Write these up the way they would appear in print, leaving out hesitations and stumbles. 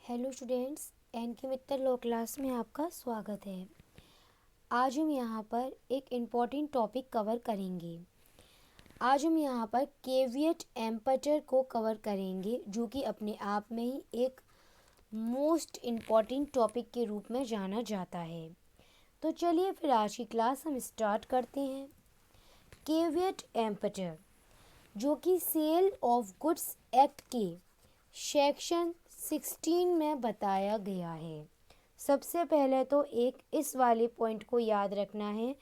Hello students, N के मित्तर law class में आपका स्वागत है। आज हम यहाँ पर एक इम्पॉर्टेंट टॉपिक कवर करेंगे। आज हम यहाँ पर केवियट एम्पटर को कवर करेंगे, जो कि अपने आप में ही एक मोस्ट इम्पॉर्टेंट टॉपिक के रूप में जाना जाता है। तो चलिए फिर आज की क्लास हम स्टार्ट करते हैं। केवियट एम्पटर, जो कि सेल ऑफ गुड्स एक्ट के सेक्शन 16 में बताया गया है। सबसे पहले तो एक इस वाले पॉइंट को याद रखना है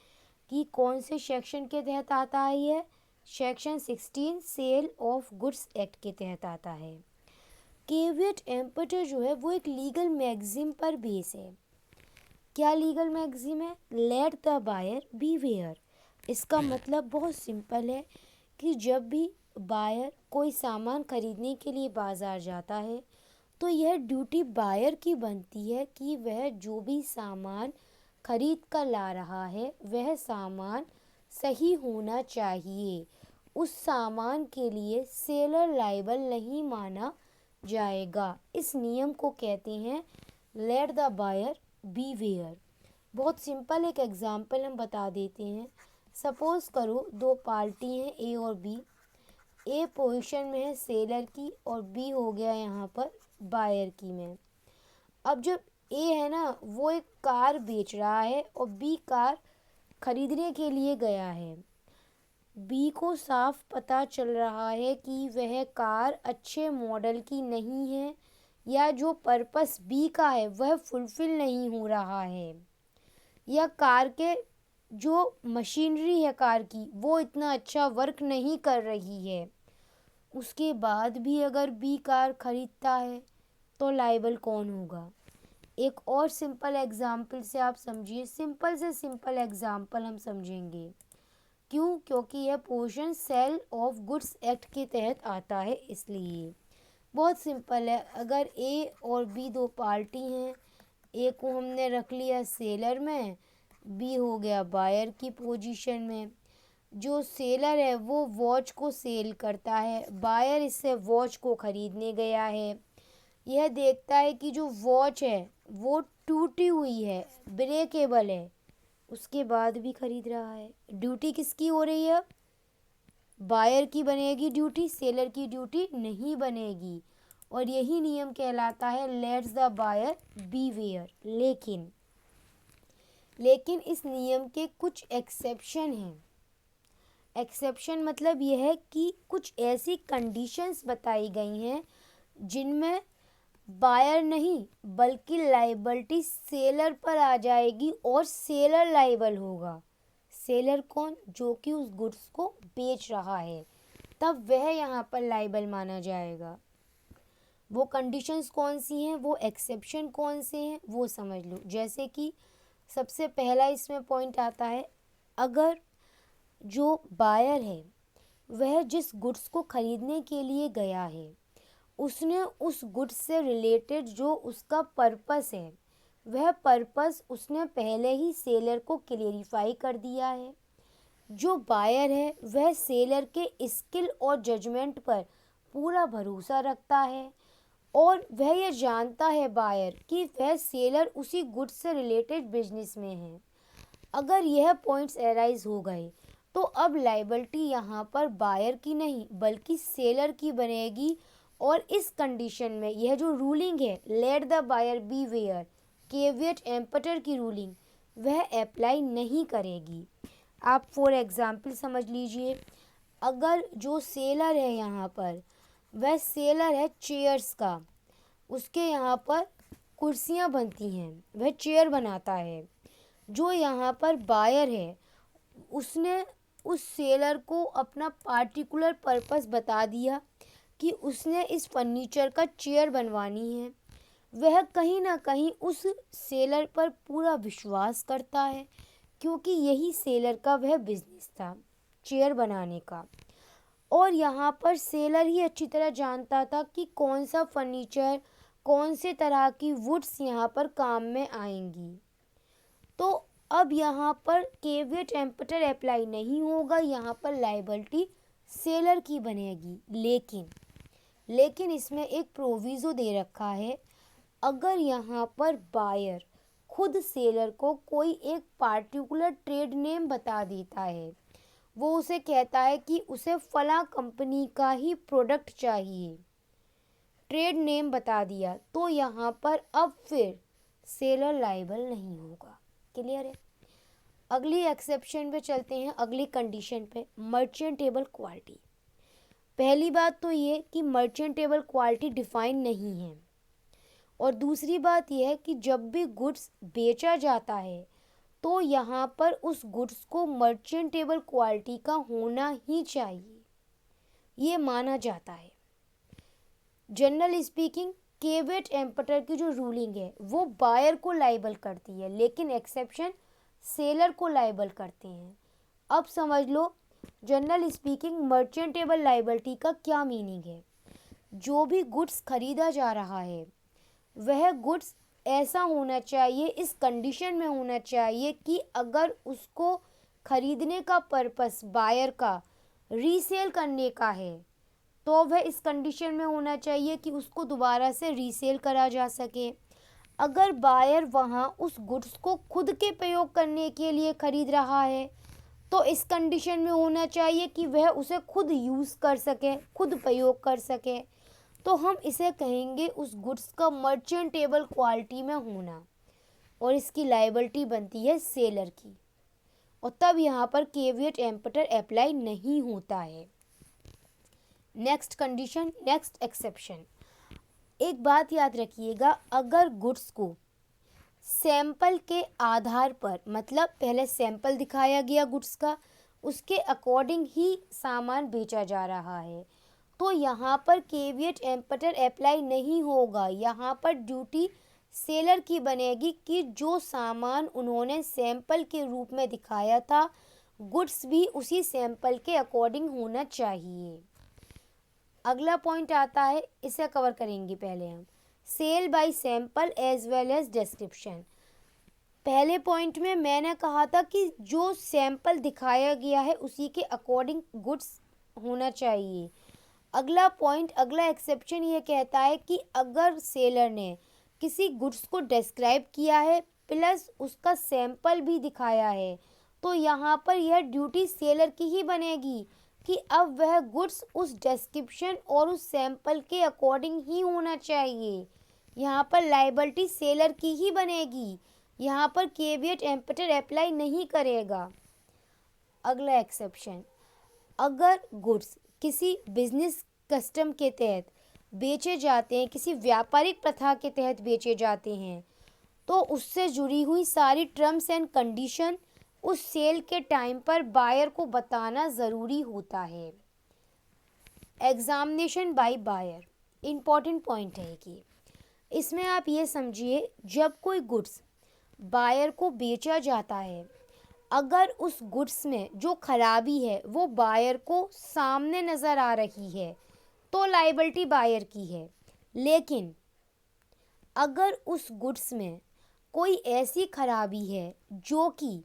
कि कौन से सेक्शन के तहत आता है। ये section 16 sale of goods act के तहत आता है। केवियट एम्पटर जो है वो एक लीगल मैगजीम पर बेस है। क्या लीगल मैगजीम है? Let the buyer beware. इसका मतलब बहुत सिंपल है कि जब भी बायर कोई सामान खरीदने के लिए बाज़ार जाता है तो यह ड्यूटी बायर की बनती है कि वह जो भी सामान खरीद कर ला रहा है वह सामान सही होना चाहिए। उस सामान के लिए सेलर लायबल नहीं माना जाएगा। इस नियम को कहते हैं लेट द बायर बीवेयर। बहुत सिंपल एक एग्जाम्पल हम बता देते हैं। सपोज़ करो दो पार्टी हैं, ए और बी। ए पोजीशन में है सेलर की और बी हो गया यहाँ पर बायर की में। अब जब ए है ना वो एक कार बेच रहा है और बी कार खरीदने के लिए गया है। बी को साफ पता चल रहा है कि वह कार अच्छे मॉडल की नहीं है, या जो पर्पस बी का है वह फुलफिल नहीं हो रहा है, या कार के जो मशीनरी है कार की वो इतना अच्छा वर्क नहीं कर रही है। उसके बाद भी अगर बी कार खरीदता है तो लायबल कौन होगा? एक और सिंपल एग्जाम्पल से आप समझिए। सिंपल से सिंपल एग्जाम्पल हम समझेंगे। क्यों? क्योंकि यह portion sale of goods act के तहत आता है, इसलिए बहुत सिंपल है। अगर ए और बी दो पार्टी हैं, ए को हमने रख लिया सेलर में, बी हो गया बायर की पोजीशन में। जो सेलर है वो वॉच को सेल करता है, बायर इससे वॉच को खरीदने गया है। यह देखता है कि जो वॉच है वो टूटी हुई है, ब्रेकेबल है, उसके बाद भी खरीद रहा है। ड्यूटी किसकी हो रही है? बायर की बनेगी ड्यूटी, सेलर की ड्यूटी नहीं बनेगी। और यही नियम कहलाता है लेट्स द बायर बीवेयर। लेकिन इस नियम के कुछ एक्सेप्शन हैं। एक्सेप्शन मतलब यह है कि कुछ ऐसी कंडीशंस बताई गई हैं जिनमें बायर नहीं बल्कि लाइबिलिटी सेलर पर आ जाएगी और सेलर लाइबल होगा। सेलर कौन? जो कि उस गुड्स को बेच रहा है, तब वह यहाँ पर लाइबल माना जाएगा। वो कंडीशंस कौन सी हैं, वो एक्सेप्शन कौन से हैं, वो समझ लो। जैसे कि सबसे पहला इसमें पॉइंट आता है, अगर जो बायर है वह जिस गुड्स को खरीदने के लिए गया है उसने उस गुड्स से रिलेटेड जो उसका पर्पस है वह पर्पस उसने पहले ही सेलर को क्लेरिफाई कर दिया है। जो बायर है वह सेलर के स्किल और जजमेंट पर पूरा भरोसा रखता है और वह यह जानता है बायर कि वह सेलर उसी गुड्स से रिलेटेड बिजनेस में है। अगर यह पॉइंट्स एराइज हो गए तो अब लाइबिलिटी यहाँ पर बायर की नहीं बल्कि सेलर की बनेगी। और इस कंडीशन में यह जो रूलिंग है let the buyer beware, caveat emptor की रूलिंग, वह अप्लाई नहीं करेगी। आप फॉर एग्जांपल समझ लीजिए, अगर जो सेलर है यहाँ पर वह सेलर है चेयर्स का, उसके यहाँ पर कुर्सियाँ बनती हैं, वह चेयर बनाता है। जो यहाँ पर बायर है उसने उस सेलर को अपना पार्टिकुलर पर्पस बता दिया कि उसने इस फर्नीचर का चेयर बनवानी है। वह कहीं ना कहीं उस सेलर पर पूरा विश्वास करता है क्योंकि यही सेलर का वह बिजनेस था, चेयर बनाने का। और यहाँ पर सेलर ही अच्छी तरह जानता था कि कौन सा फर्नीचर, कौन से तरह की वुड्स यहाँ पर काम में आएंगी। तो अब यहाँ पर केवियट एम्पटर अप्लाई नहीं होगा, यहाँ पर लाइबिलिटी सेलर की बनेगी। लेकिन इसमें एक प्रोविज़ो दे रखा है, अगर यहाँ पर बायर खुद सेलर को कोई एक पार्टिकुलर ट्रेड नेम बता देता है, वो उसे कहता है कि उसे फला कंपनी का ही प्रोडक्ट चाहिए, ट्रेड नेम बता दिया, तो यहाँ पर अब फिर सेलर लायबल नहीं होगा। क्लियर है? अगली एक्सेप्शन पे चलते हैं, अगली कंडीशन पे, मर्चेंटेबल क्वालिटी। पहली बात तो ये कि मर्चेंटेबल क्वालिटी डिफाइन नहीं है, और दूसरी बात यह है कि जब भी गुड्स बेचा जाता है तो यहाँ पर उस गुड्स को मर्चेंटेबल क्वालिटी का होना ही चाहिए, ये माना जाता है। जनरल स्पीकिंग, केविएट एम्पटर की जो रूलिंग है वो बायर को लायबल करती है, लेकिन एक्सेप्शन सेलर को लायबल करते हैं। अब समझ लो जनरल स्पीकिंग मर्चेंटेबल लायबिलिटी का क्या मीनिंग है। जो भी गुड्स खरीदा जा रहा है वह गुड्स ऐसा होना चाहिए, इस कंडीशन में होना चाहिए कि अगर उसको खरीदने का पर्पस बायर का रीसेल करने का है तो वह इस कंडीशन में होना चाहिए कि उसको दोबारा से रीसेल करा जा सके। अगर बायर वहाँ उस गुड्स को खुद के प्रयोग करने के लिए खरीद रहा है तो इस कंडीशन में होना चाहिए कि वह उसे खुद यूज़ कर सके, खुद प्रयोग कर सके। तो हम इसे कहेंगे उस गुड्स का मर्चेंटेबल क्वालिटी में होना, और इसकी लायबिलिटी बनती है सेलर की, और तब यहाँ पर केविएट एम्पटर अप्लाई नहीं होता है। Next condition, next exception. एक बात याद रखिएगा, अगर गुड्स को सैंपल के आधार पर, मतलब पहले सैंपल दिखाया गया गुड्स का, उसके अकॉर्डिंग ही सामान बेचा जा रहा है, तो यहाँ पर केविएट एम्पटर अप्लाई नहीं होगा। यहाँ पर ड्यूटी सेलर की बनेगी कि जो सामान उन्होंने सैंपल के रूप में दिखाया था, गुड्स भी उसी सैंपल के अकॉर्डिंग होना चाहिए। अगला पॉइंट आता है, इसे कवर करेंगे पहले हम, sale by sample as well as description. पहले पॉइंट में मैंने कहा था कि जो सैंपल दिखाया गया है उसी के अकॉर्डिंग गुड्स होना चाहिए। अगला पॉइंट, अगला एक्सेप्शन ये कहता है कि अगर सेलर ने किसी गुड्स को डिस्क्राइब किया है प्लस उसका सैंपल भी दिखाया है, तो यहाँ पर यह ड्यूटी सेलर की ही बनेगी कि अब वह गुड्स उस डिस्क्रिप्शन और उस सैंपल के अकॉर्डिंग ही होना चाहिए। यहाँ पर लायबिलिटी सेलर की ही बनेगी, यहाँ पर केविएट एम्पटर अप्लाई नहीं करेगा। अगला एक्सेप्शन, अगर गुड्स किसी बिजनेस कस्टम के तहत बेचे जाते हैं, किसी व्यापारिक प्रथा के तहत बेचे जाते हैं, तो उससे जुड़ी हुई सारी टर्म्स एंड कंडीशन उस सेल के टाइम पर बायर को बताना ज़रूरी होता है। Examination by buyer, important point है कि इसमें आप ये समझिए, जब कोई गुड्स बायर को बेचा जाता है, अगर उस गुड्स में जो खराबी है वो बायर को सामने नज़र आ रही है तो लायबिलिटी बायर की है, लेकिन अगर उस गुड्स में कोई ऐसी खराबी है जो कि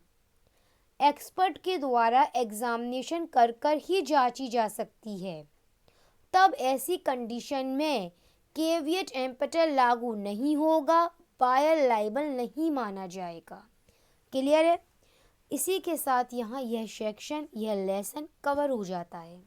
एक्सपर्ट के द्वारा एग्जामिनेशन कर कर ही जांची जा सकती है, तब ऐसी कंडीशन में केविएट एम्पटर लागू नहीं होगा, बायर लायबल नहीं माना जाएगा। क्लियर है? इसी के साथ यहाँ यह सेक्शन, यह लेसन कवर हो जाता है।